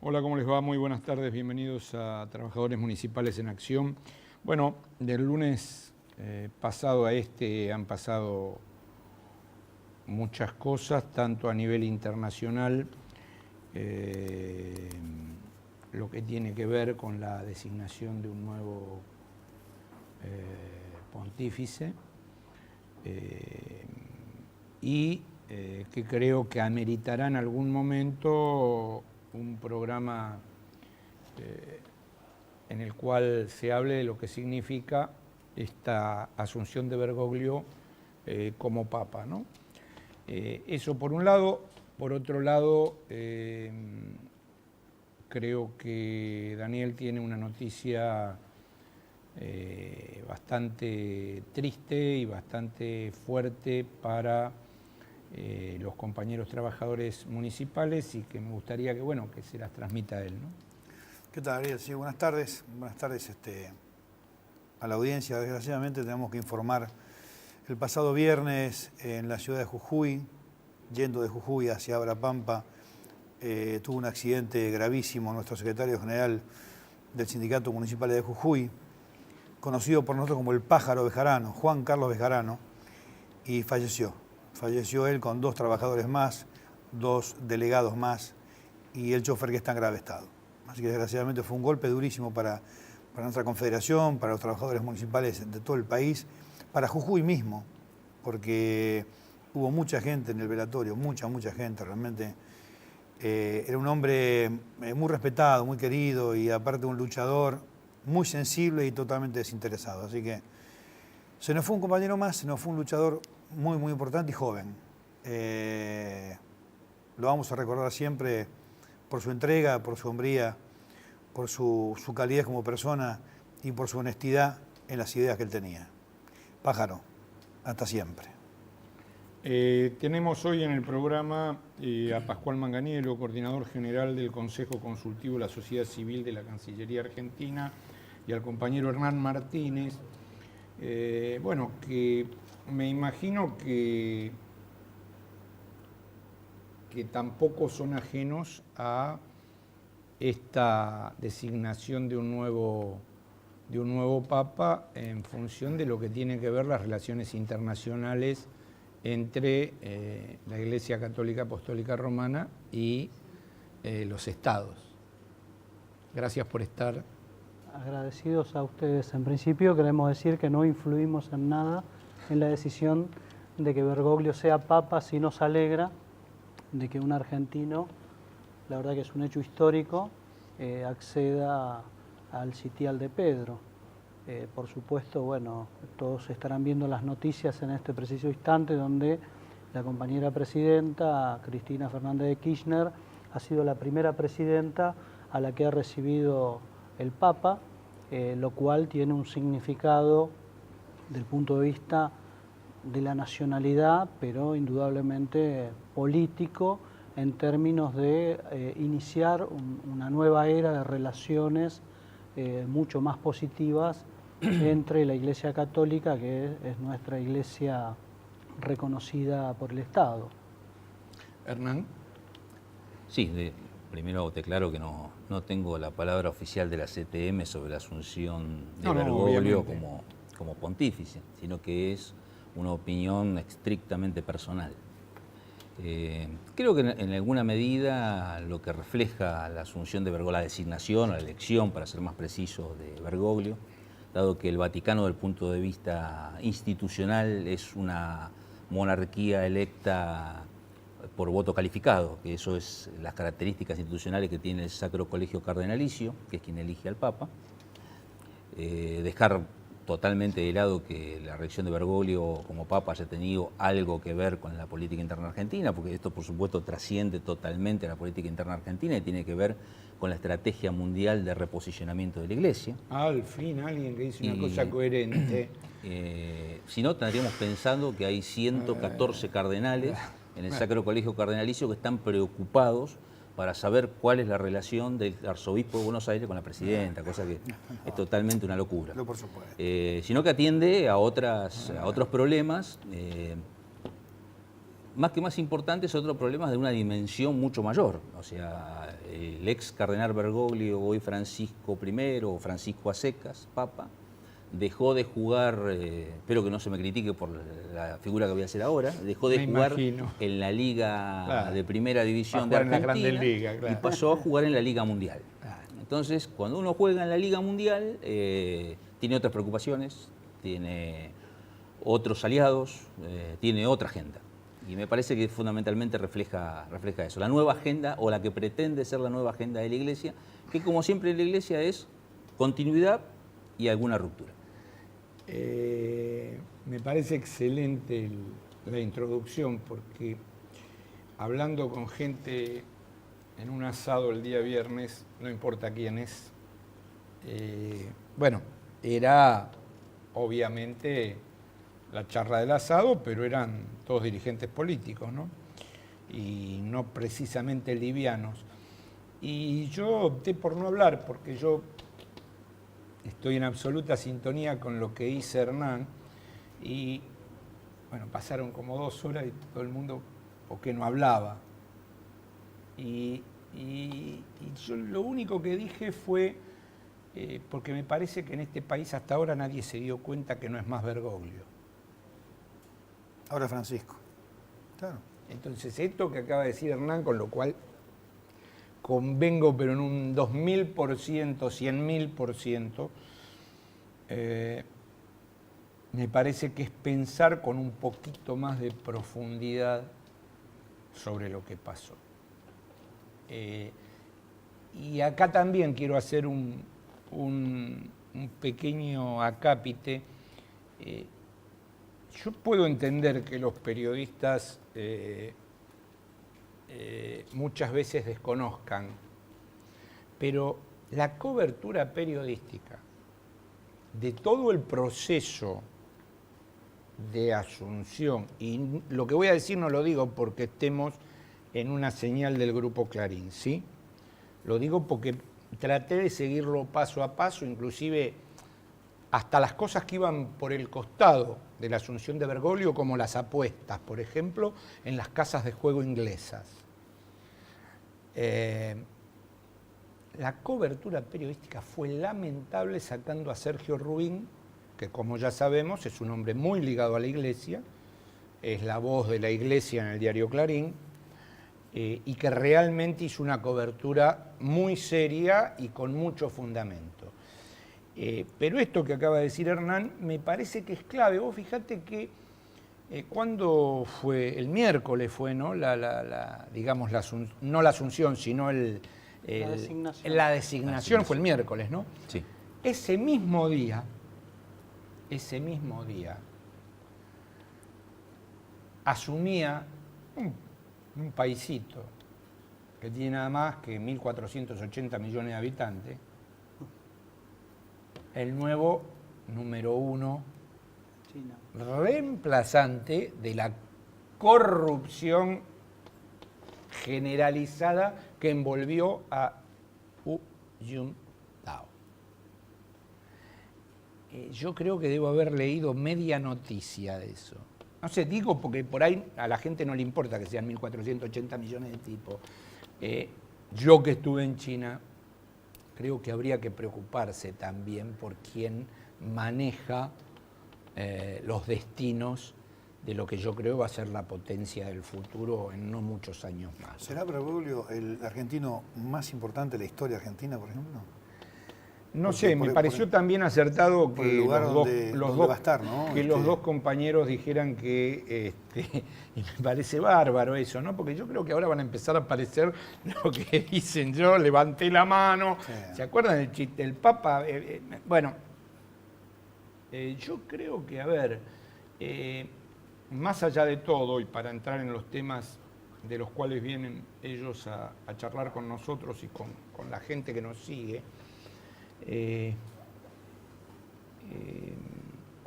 Hola, ¿cómo les va? Muy buenas tardes, bienvenidos a Trabajadores Municipales en Acción. Bueno, del lunes pasado a este han pasado muchas cosas, tanto a nivel internacional, lo que tiene que ver con la designación de un nuevo pontífice, y que creo que ameritará en algún momento un programa en el cual se hable de lo que significa esta asunción de Bergoglio como papa, ¿no? Eso por un lado. Por otro lado, creo que Daniel tiene una noticia bastante triste y bastante fuerte para los compañeros trabajadores municipales y que me gustaría que, bueno, que se las transmita a él, ¿no? ¿Qué tal, Ariel? Sí, buenas tardes. Buenas tardes a la audiencia. Desgraciadamente tenemos que informar. El pasado viernes en la ciudad de Jujuy, yendo de Jujuy hacia Abrapampa, tuvo un accidente gravísimo nuestro secretario general del Sindicato Municipal de Jujuy, conocido por nosotros como el Pájaro Bejarano, Juan Carlos Bejarano, y falleció. Falleció él con 2 trabajadores más, 2 delegados más y el chofer que está en grave estado. Así que desgraciadamente fue un golpe durísimo para nuestra confederación, para los trabajadores municipales de todo el país, para Jujuy mismo, porque hubo mucha gente en el velatorio, mucha gente realmente. Era un hombre muy respetado, muy querido y aparte un luchador muy sensible y totalmente desinteresado. Así que se nos fue un compañero más, se nos fue un luchador muy importante y joven. Lo vamos a recordar siempre por su entrega, por su hombría, por su calidez como persona y por su honestidad en las ideas que él tenía. Pájaro, hasta siempre. Tenemos hoy en el programa a Pascual Manganiello, coordinador general del Consejo Consultivo de la Sociedad Civil de la Cancillería Argentina, y al compañero Hernán Martínez, bueno, que me imagino que tampoco son ajenos a esta designación de un nuevo papa en función de lo que tiene que ver las relaciones internacionales entre la Iglesia Católica Apostólica Romana y los estados. Gracias por estar. Agradecidos a ustedes. En principio queremos decir que no influimos en nada en la decisión de que Bergoglio sea papa, si nos alegra de que un argentino, la verdad que es un hecho histórico, acceda al sitial de Pedro. Por supuesto, bueno, todos estarán viendo las noticias en este preciso instante donde la compañera presidenta, Cristina Fernández de Kirchner, ha sido la primera presidenta a la que ha recibido el Papa, lo cual tiene un significado del punto de vista de la nacionalidad, pero indudablemente político, en términos de iniciar una nueva era de relaciones mucho más positivas entre la Iglesia Católica, que es nuestra iglesia reconocida por el Estado. Hernán. Sí, primero te aclaro que no tengo la palabra oficial de la CTM sobre la asunción de Bergoglio como pontífice, sino que es una opinión estrictamente personal. Creo que en alguna medida lo que refleja la asunción de Bergoglio, la designación, la elección, para ser más preciso, de Bergoglio, dado que el Vaticano, desde el punto de vista institucional, es una monarquía electa por voto calificado, que eso es las características institucionales que tiene el Sacro Colegio Cardenalicio, que es quien elige al Papa. Dejar totalmente de lado que la reelección de Bergoglio como Papa haya tenido algo que ver con la política interna argentina, porque esto por supuesto trasciende totalmente a la política interna argentina y tiene que ver con la estrategia mundial de reposicionamiento de la Iglesia. Al fin alguien que dice una cosa coherente. Si no, estaríamos pensando que hay 114 cardenales en el Sacro Colegio Cardenalicio que están preocupados para saber cuál es la relación del arzobispo de Buenos Aires con la presidenta, cosa que es totalmente una locura. No, por supuesto. Sino que atiende a otros problemas más que más importante, es otro problema de una dimensión mucho mayor. O sea, el ex cardenal Bergoglio, hoy Francisco I, o Francisco a secas, Papa, dejó de jugar, espero que no se me critique por la figura que voy a hacer ahora, dejó de jugar en la Liga de Primera División de Argentina y pasó a jugar en la Liga Mundial. Entonces, cuando uno juega en la Liga Mundial, tiene otras preocupaciones, tiene otros aliados, tiene otra agenda. Y me parece que fundamentalmente refleja eso. La nueva agenda, o la que pretende ser la nueva agenda de la Iglesia, que como siempre en la Iglesia es continuidad y alguna ruptura. Me parece excelente la introducción, porque hablando con gente en un asado el día viernes, no importa quién es, bueno, era obviamente la charla del asado, pero eran todos dirigentes políticos, ¿no? Y no precisamente livianos. Y yo opté por no hablar, porque yo estoy en absoluta sintonía con lo que dice Hernán, y bueno, pasaron como 2 horas y todo el mundo, ¿por qué no hablaba? Y yo lo único que dije fue, porque me parece que en este país hasta ahora nadie se dio cuenta que no es más Bergoglio. Ahora Francisco. Claro. Entonces, esto que acaba de decir Hernán, con lo cual convengo, pero en un 2000%, 100.000%, me parece que es pensar con un poquito más de profundidad sobre lo que pasó. Y acá también quiero hacer un pequeño acápite. Yo puedo entender que los periodistas muchas veces desconozcan, pero la cobertura periodística de todo el proceso de Asunción, y lo que voy a decir no lo digo porque estemos en una señal del Grupo Clarín, ¿sí? Lo digo porque traté de seguirlo paso a paso, inclusive hasta las cosas que iban por el costado de la Asunción de Bergoglio, como las apuestas, por ejemplo, en las casas de juego inglesas. La cobertura periodística fue lamentable, sacando a Sergio Rubín, que como ya sabemos es un hombre muy ligado a la Iglesia, es la voz de la Iglesia en el diario Clarín, y que realmente hizo una cobertura muy seria y con mucho fundamento. Pero esto que acaba de decir Hernán me parece que es clave. Vos fijate que cuando fue, el miércoles fue, ¿no? Digamos, no la asunción, sino la designación fue el miércoles, ¿no? Sí. Ese mismo día, asumía un paisito que tiene nada más que 1.480 millones de habitantes, el nuevo número 1 China, reemplazante de la corrupción generalizada que envolvió a Hu Jintao. Yo creo que debo haber leído media noticia de eso. No sé, digo porque por ahí a la gente no le importa que sean 1.480 millones de tipos. Yo que estuve en China, creo que habría que preocuparse también por quién maneja los destinos de lo que yo creo va a ser la potencia del futuro en no muchos años más. ¿Será Bergoglio el argentino más importante de la historia argentina, por ejemplo? No sé, me pareció también acertado que los dos compañeros dijeran que, y me parece bárbaro eso, ¿no? Porque yo creo que ahora van a empezar a aparecer lo que dicen yo, levanté la mano, sí. ¿Se acuerdan del chiste? El Papa, bueno, yo creo que, a ver, más allá de todo, y para entrar en los temas de los cuales vienen ellos a charlar con nosotros y con la gente que nos sigue,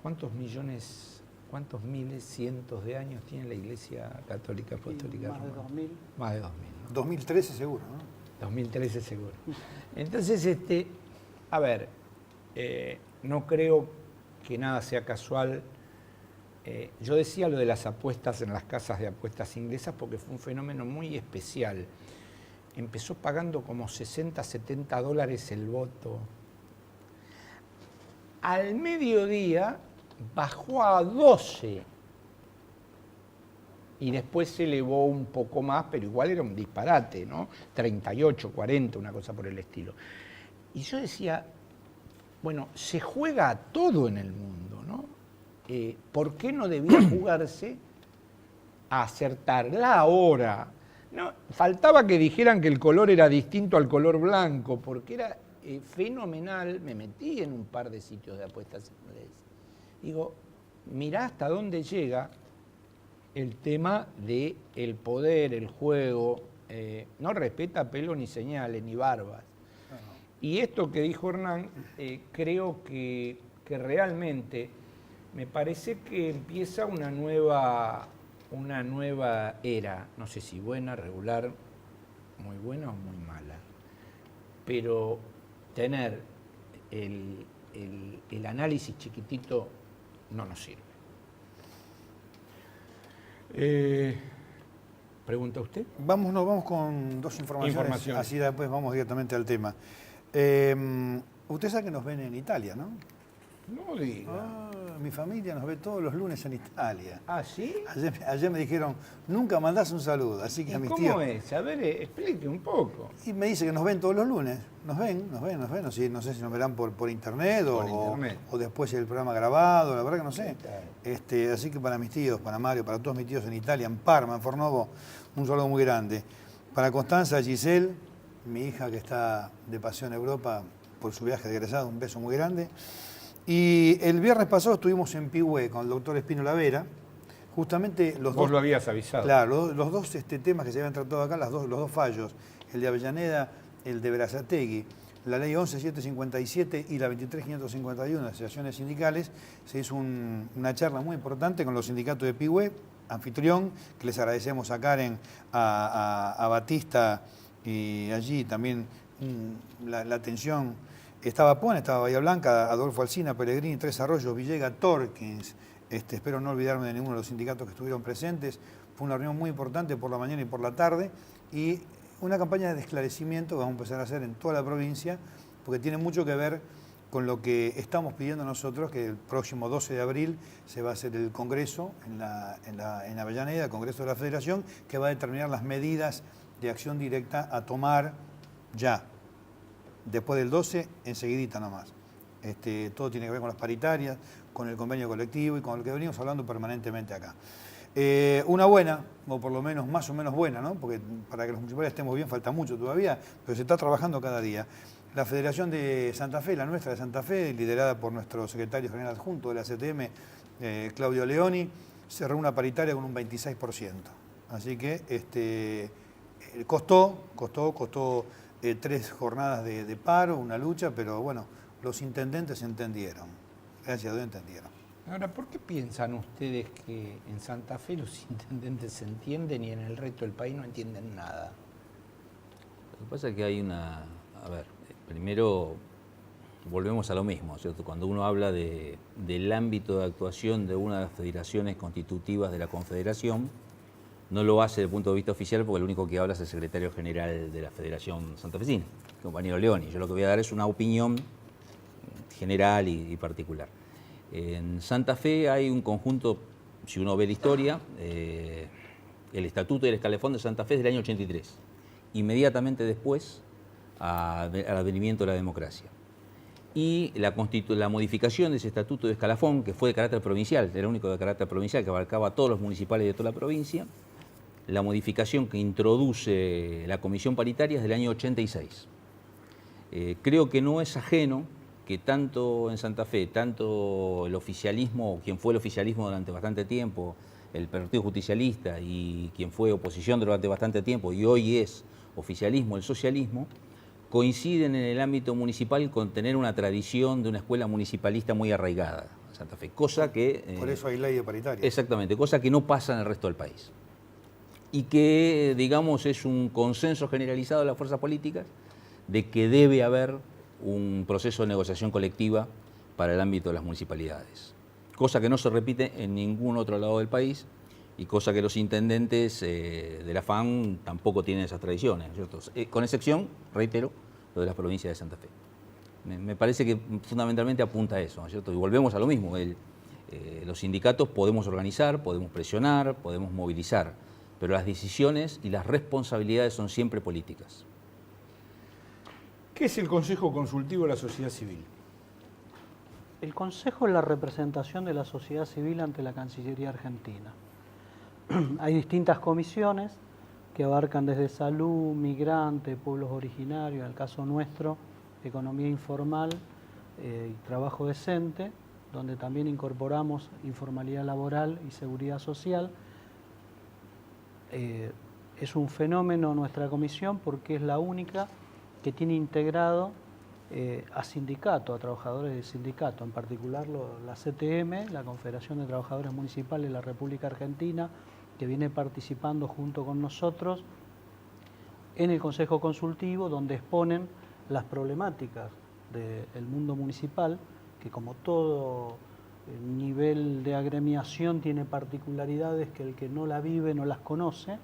¿cuántos miles, cientos de años tiene la Iglesia Católica Apostólica Romana? Más de 2.000. ¿No? 2013 seguro, ¿no? 2013 seguro. Entonces, a ver, no creo que nada sea casual Yo decía lo de las apuestas en las casas de apuestas inglesas porque fue un fenómeno muy especial. Empezó pagando como 60, 70 dólares el voto. Al mediodía bajó a 12 y después se elevó un poco más, pero igual era un disparate, ¿no? 38, 40, una cosa por el estilo. Y yo decía, bueno, se juega todo en el mundo, ¿no? ¿Por qué no debía jugarse a acertar la hora? No, faltaba que dijeran que el color era distinto al color blanco, porque era fenomenal. Me metí en un par de sitios de apuestas ingleses. Digo, mirá hasta dónde llega el tema del poder, el juego. No respeta pelo ni señales, ni barbas. Y esto que dijo Hernán, creo que realmente me parece que empieza una nueva era, no sé si buena, regular, muy buena o muy mala, pero tener el análisis chiquitito no nos sirve. ¿Pregunta usted? Vamos con dos informaciones, así después vamos directamente al tema. Usted sabe que nos ven en Italia, ¿no? No diga. Mi familia nos ve todos los lunes en Italia. ¿Ah, sí? Ayer me dijeron, nunca mandás un saludo, así que a mis tíos... ¿Cómo es? A ver, explique un poco. Y me dice que nos ven todos los lunes. Nos ven. No sé si nos verán por internet, o después el programa grabado, la verdad que no sé. Así que para mis tíos, para Mario, para todos mis tíos en Italia, en Parma, en Fornovo, un saludo muy grande. Para Constanza, Giselle, mi hija que está de paseo en Europa por su viaje de egresado, un beso muy grande. Y el viernes pasado estuvimos en Pihue con el doctor Espino Lavera, justamente los dos... Vos lo habías avisado. Claro, los dos temas que se habían tratado acá, los dos fallos, el de Avellaneda, el de Berazategui, la ley 11.757 y la 23.551 de asociaciones sindicales. Se hizo una charla muy importante con los sindicatos de Pihue, anfitrión, que les agradecemos a Karen, a Batista, y allí también la atención. Estaba Puan, estaba Bahía Blanca, Adolfo Alsina, Pellegrini, Tres Arroyos, Villega, Torkins. Espero no olvidarme de ninguno de los sindicatos que estuvieron presentes. Fue una reunión muy importante por la mañana y por la tarde. Y una campaña de esclarecimiento que vamos a empezar a hacer en toda la provincia, porque tiene mucho que ver con lo que estamos pidiendo nosotros, que el próximo 12 de abril se va a hacer el Congreso en Avellaneda, el Congreso de la Federación, que va a determinar las medidas de acción directa a tomar ya. Después del 12, enseguidita nomás. Todo tiene que ver con las paritarias, con el convenio colectivo y con lo que venimos hablando permanentemente acá. Una buena, o por lo menos más o menos buena, ¿no? Porque para que los municipales estemos bien falta mucho todavía, pero se está trabajando cada día. La Federación de Santa Fe, la nuestra de Santa Fe, liderada por nuestro secretario general adjunto de la CTM, Claudio Leoni, cerró una paritaria con un 26%. Así que costó 3 jornadas de paro, una lucha, pero bueno, los intendentes entendieron. Gracias a Dios entendieron. Ahora, ¿por qué piensan ustedes que en Santa Fe los intendentes se entienden y en el resto del país no entienden nada? Lo que pasa es que hay una... A ver, primero volvemos a lo mismo, ¿cierto? Cuando uno habla del ámbito de actuación de una de las federaciones constitutivas de la Confederación, no lo hace desde el punto de vista oficial porque el único que habla es el secretario general de la Federación Santafesina, el compañero Leoni. Yo lo que voy a dar es una opinión general y particular. En Santa Fe hay un conjunto, si uno ve la historia, el Estatuto y el Escalafón de Santa Fe es del año 83, inmediatamente después al advenimiento de la democracia. Y la modificación de ese Estatuto de Escalafón, que fue de carácter provincial, era el único de carácter provincial, que abarcaba a todos los municipales de toda la provincia, la modificación que introduce la comisión paritaria es del año 86. Creo que no es ajeno que tanto en Santa Fe, tanto el oficialismo, quien fue el oficialismo durante bastante tiempo, el Partido Justicialista, y quien fue oposición durante bastante tiempo y hoy es oficialismo, el socialismo, coinciden en el ámbito municipal con tener una tradición de una escuela municipalista muy arraigada en Santa Fe, cosa que... Por eso hay ley de paritaria. Exactamente, cosa que no pasa en el resto del país. Y que, digamos, es un consenso generalizado de las fuerzas políticas de que debe haber un proceso de negociación colectiva para el ámbito de las municipalidades. cosa que no se repite en ningún otro lado del país y cosa que los intendentes de la FAN tampoco tienen esas tradiciones, ¿cierto? Con excepción, reitero, lo de las provincias de Santa Fe. Me parece que fundamentalmente apunta a eso, ¿no es cierto? Y volvemos a lo mismo, los sindicatos podemos organizar, podemos presionar, podemos movilizar, pero las decisiones y las responsabilidades son siempre políticas. ¿Qué es el Consejo Consultivo de la Sociedad Civil? El Consejo es la representación de la sociedad civil ante la Cancillería Argentina. Hay distintas comisiones que abarcan desde salud, migrante, pueblos originarios, en el caso nuestro, economía informal y trabajo decente, donde también incorporamos informalidad laboral y seguridad social. Es un fenómeno nuestra comisión porque es la única que tiene integrado a sindicato, a trabajadores de sindicato, en particular la CTM, la Confederación de Trabajadores Municipales de la República Argentina, que viene participando junto con nosotros en el Consejo Consultivo, donde exponen las problemáticas del mundo municipal, que como todo nivel de agremiación tiene particularidades que el que no la vive no las conoce.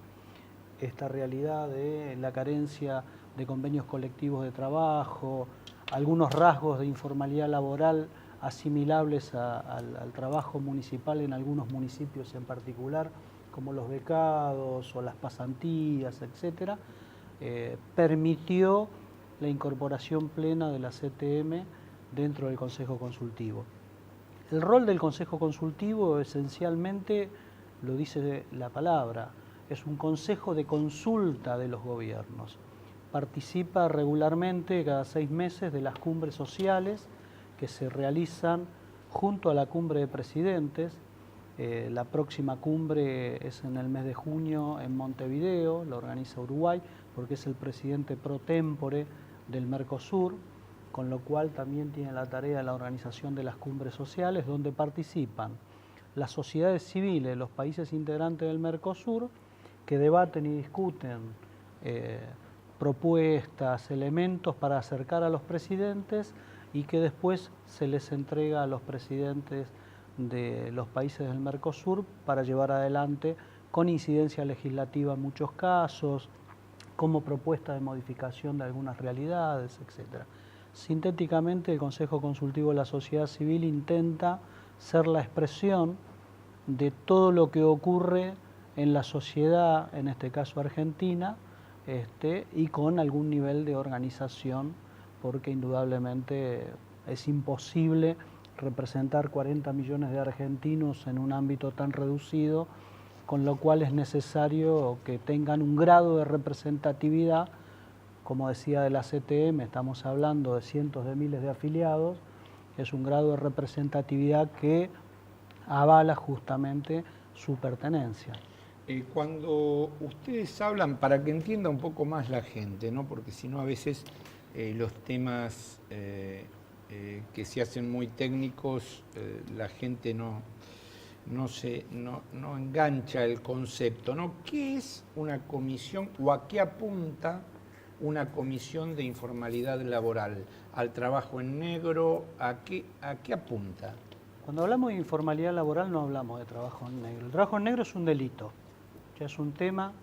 Esta realidad de la carencia de convenios colectivos de trabajo, algunos rasgos de informalidad laboral asimilables al trabajo municipal en algunos municipios en particular, como los becados o las pasantías, etcétera, permitió la incorporación plena de la CTM dentro del Consejo Consultivo. El rol del Consejo Consultivo esencialmente lo dice la palabra, es un consejo de consulta de los gobiernos. Participa regularmente cada 6 meses de las cumbres sociales que se realizan junto a la cumbre de presidentes. La próxima cumbre es en el mes de junio en Montevideo, la organiza Uruguay, porque es el presidente pro tempore del Mercosur, con lo cual también tiene la tarea de la organización de las cumbres sociales, donde participan las sociedades civiles de los países integrantes del Mercosur, que debaten y discuten propuestas, elementos para acercar a los presidentes y que después se les entrega a los presidentes de los países del Mercosur para llevar adelante con incidencia legislativa en muchos casos, como propuesta de modificación de algunas realidades, etc. Sintéticamente, el Consejo Consultivo de la Sociedad Civil intenta ser la expresión de todo lo que ocurre en la sociedad, en este caso argentina, y con algún nivel de organización, porque indudablemente es imposible representar 40 millones de argentinos en un ámbito tan reducido, con lo cual es necesario que tengan un grado de representatividad, como decía de la CTM, estamos hablando de cientos de miles de afiliados, es un grado de representatividad que avala justamente su pertenencia. Cuando ustedes hablan, para que entienda un poco más la gente, ¿no? Porque si no a veces los temas que se hacen muy técnicos, la gente no engancha el concepto, ¿no? ¿Qué es una comisión o a qué apunta una comisión de informalidad laboral? ¿Al trabajo en negro? ¿A qué apunta? Cuando hablamos de informalidad laboral no hablamos de trabajo en negro. El trabajo en negro es un delito, ya es un tema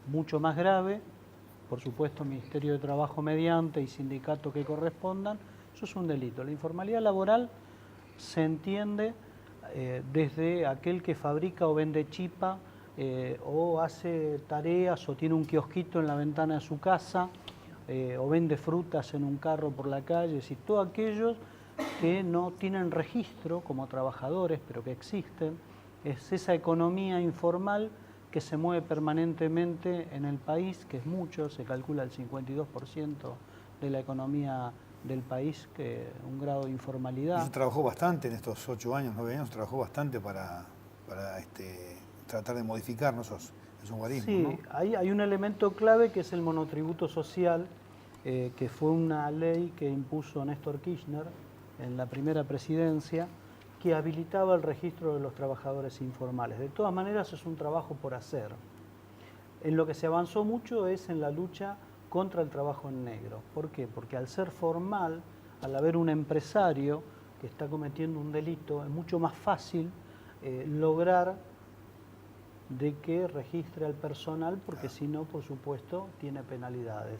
mucho más grave. Por supuesto, Ministerio de Trabajo mediante y sindicatos que correspondan, eso es un delito. La informalidad laboral se entiende desde aquel que fabrica o vende chipa o hace tareas o tiene un kiosquito en la ventana de su casa o vende frutas en un carro por la calle, es decir, todos aquellos que no tienen registro como trabajadores, pero que existen. Es esa economía informal que se mueve permanentemente en el país, que es mucho, se calcula el 52% de la economía del país, que un grado de informalidad. Se trabajó bastante en estos 8 años, 9 años, trabajó bastante para tratar de modificar esos guarismos. Sí, ¿no? hay un elemento clave que es el monotributo social, que fue una ley que impuso Néstor Kirchner en la primera presidencia, que habilitaba el registro de los trabajadores informales. De todas maneras, es un trabajo por hacer. En lo que se avanzó mucho es en la lucha contra el trabajo en negro. ¿Por qué? Porque al ser formal, al haber un empresario que está cometiendo un delito, es mucho más fácil lograr de que registre al personal, porque si no, por supuesto, tiene penalidades.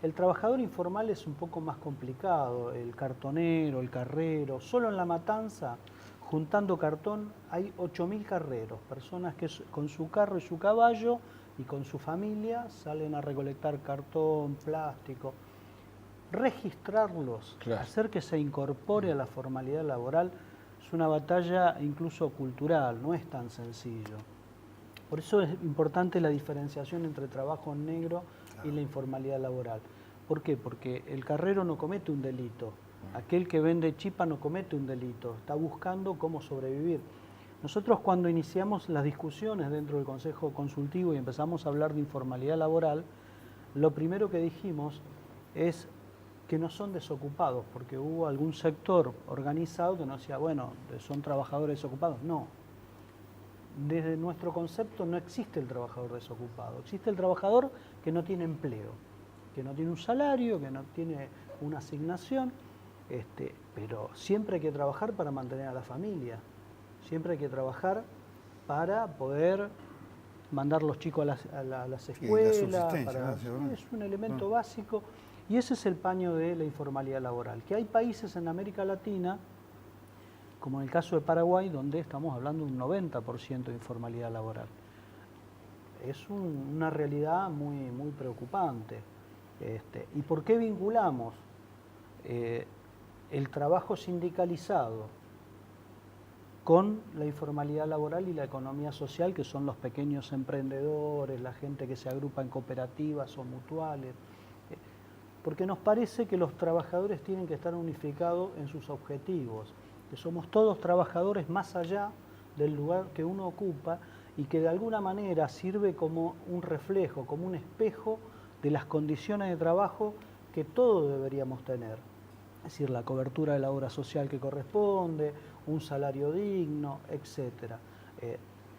El trabajador informal es un poco más complicado, el cartonero, el carrero. Solo en La Matanza, juntando cartón, hay 8.000 carreros, personas que con su carro y su caballo y con su familia salen a recolectar cartón, plástico. Registrarlos, Claro. hacer que se incorpore a la formalidad laboral, es una batalla incluso cultural, no es tan sencillo. Por eso es importante la diferenciación entre trabajo en negro y la informalidad laboral. ¿Por qué? Porque el carrero no comete un delito, aquel que vende chipa no comete un delito, está buscando cómo sobrevivir. Nosotros cuando iniciamos las discusiones dentro del Consejo Consultivo y empezamos a hablar de informalidad laboral, lo primero que dijimos es que no son desocupados, porque hubo algún sector organizado que nos decía, bueno, son trabajadores desocupados. No. Desde nuestro concepto no existe el trabajador desocupado, existe el trabajador que no tiene empleo, que no tiene un salario, que no tiene una asignación, pero siempre hay que trabajar para mantener a la familia, siempre hay que trabajar para poder mandar los chicos a las escuelas, es un elemento básico, y ese es el paño de la informalidad laboral, que hay países en América Latina, como en el caso de Paraguay, donde estamos hablando de un 90% de informalidad laboral. Es una realidad muy, muy preocupante. ¿Y por qué vinculamos el trabajo sindicalizado con la informalidad laboral y la economía social, que son los pequeños emprendedores, la gente que se agrupa en cooperativas o mutuales? Porque nos parece que los trabajadores tienen que estar unificados en sus objetivos, que somos todos trabajadores más allá del lugar que uno ocupa y que de alguna manera sirve como un reflejo, como un espejo de las condiciones de trabajo que todos deberíamos tener. Es decir, la cobertura de la obra social que corresponde, un salario digno, etc.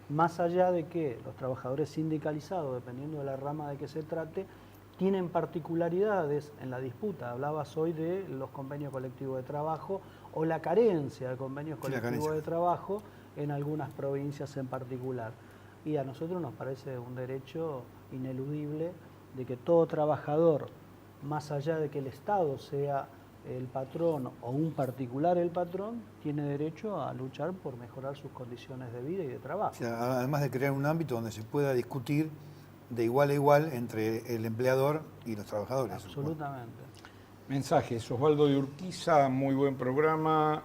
Más allá de que los trabajadores sindicalizados, dependiendo de la rama de que se trate, tienen particularidades en la disputa. Hablabas hoy de los convenios colectivos de trabajo o la carencia de convenios colectivos de trabajo en algunas provincias en particular. Y a nosotros nos parece un derecho ineludible de que todo trabajador, más allá de que el Estado sea el patrón o un particular el patrón, tiene derecho a luchar por mejorar sus condiciones de vida y de trabajo. O sea, además de crear un ámbito donde se pueda discutir de igual a igual entre el empleador y los trabajadores. Absolutamente. Mensajes. Osvaldo de Urquiza, muy buen programa,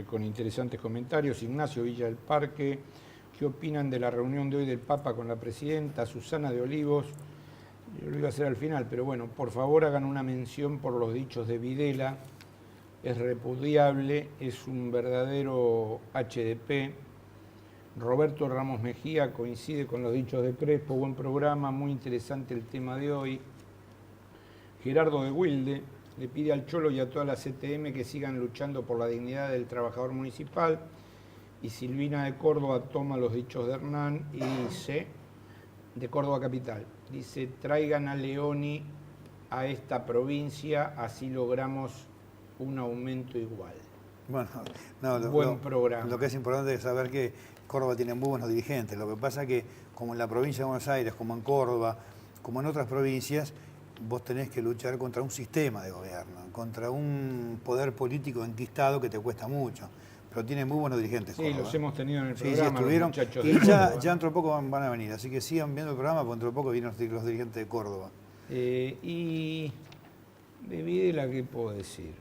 con interesantes comentarios. Ignacio Villa del Parque, ¿qué opinan de la reunión de hoy del Papa con la presidenta? Susana de Olivos, yo lo iba a hacer al final, pero bueno, por favor hagan una mención por los dichos de Videla, es repudiable, es un verdadero HDP. Roberto Ramos Mejía coincide con los dichos de Crespo, buen programa, muy interesante el tema de hoy. Gerardo de Wilde le pide al Cholo y a toda la CTM que sigan luchando por la dignidad del trabajador municipal. Y Silvina de Córdoba toma los dichos de Hernán y dice, de Córdoba Capital, dice, traigan a Leoni a esta provincia, así logramos un aumento igual. Bueno, no, buen programa. Lo que es importante es saber que Córdoba tiene muy buenos dirigentes. Lo que pasa es que, como en la provincia de Buenos Aires, como en Córdoba, como en otras provincias, vos tenés que luchar contra un sistema de gobierno, contra un poder político enquistado que te cuesta mucho. Pero tiene muy buenos dirigentes. Sí, Córdoba. los hemos tenido en el programa. Sí, estuvieron. Los muchachos Y de ya Córdoba. dentro de poco van a venir. Así que sigan viendo el programa, porque dentro de poco vienen los dirigentes de Córdoba. Y de Videla, ¿qué puedo decir?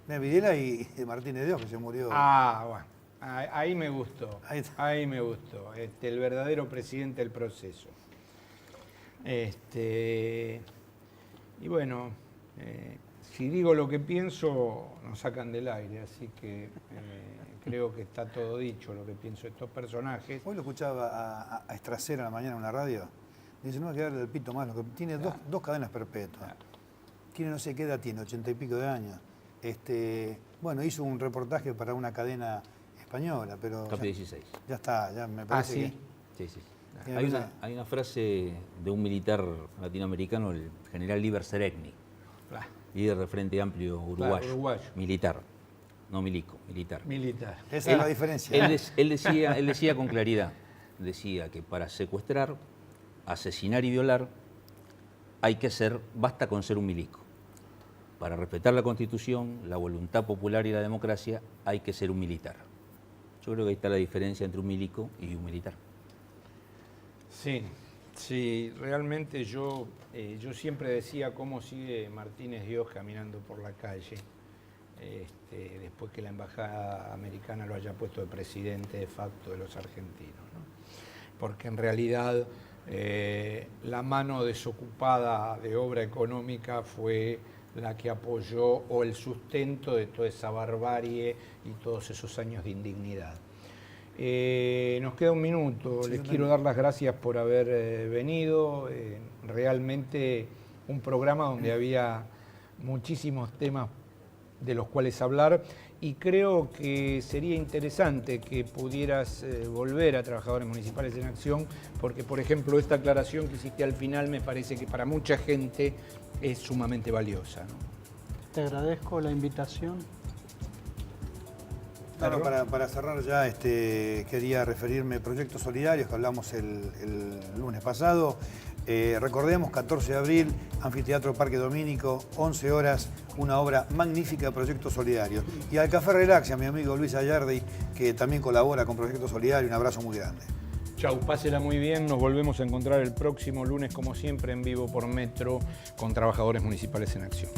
De Videla y de Martínez de Dios, que se murió. Bueno. Ahí me gustó, Ahí está. ahí me gustó, el verdadero presidente del proceso. Y bueno, si digo lo que pienso, nos sacan del aire, así que creo que está todo dicho lo que pienso de estos personajes. Hoy lo escuchaba a Estracera en la mañana en una radio. Dice, no hay que darle el pito más, tiene dos cadenas perpetuas. Claro. Tiene no sé qué edad, tiene 80 y pico de años. Bueno, hizo un reportaje para una cadena española, pero Capi 16. ya está, ya me parece ¿sí? que... Sí. Tiene Hay una frase de un militar latinoamericano, el general Líber Seregni, líder del Frente Amplio uruguayo, Claro, uruguayo. militar. no milico, militar. Militar. Esa es la diferencia. Él decía con claridad, decía que para secuestrar, asesinar y violar basta con ser un milico. Para respetar la Constitución, la voluntad popular y la democracia, hay que ser un militar. Yo creo que ahí está la diferencia entre un milico y un militar. Sí, realmente yo siempre decía cómo sigue Martínez Dios caminando por la calle, después que la embajada americana lo haya puesto de presidente de facto de los argentinos, ¿no? Porque en realidad la mano desocupada de obra económica fue la que apoyó o el sustento de toda esa barbarie y todos esos años de indignidad. Nos queda un minuto. Sí, les quiero dar las gracias por haber venido. Realmente un programa donde había muchísimos temas de los cuales hablar y creo que sería interesante que pudieras volver a Trabajadores Municipales en Acción porque, por ejemplo, esta aclaración que hiciste al final me parece que para mucha gente es sumamente valiosa, ¿no? Te agradezco la invitación. Claro, para cerrar ya, quería referirme a Proyectos Solidarios que hablamos el lunes pasado. Recordemos, 14 de abril, Anfiteatro Parque Domínico, 11 horas, una obra magnífica de Proyectos Solidarios. Y al Café Relax, a mi amigo Luis Ayardi, que también colabora con Proyectos Solidarios, un abrazo muy grande. Chau, pásela muy bien, nos volvemos a encontrar el próximo lunes como siempre en vivo por Metro con Trabajadores Municipales en Acción.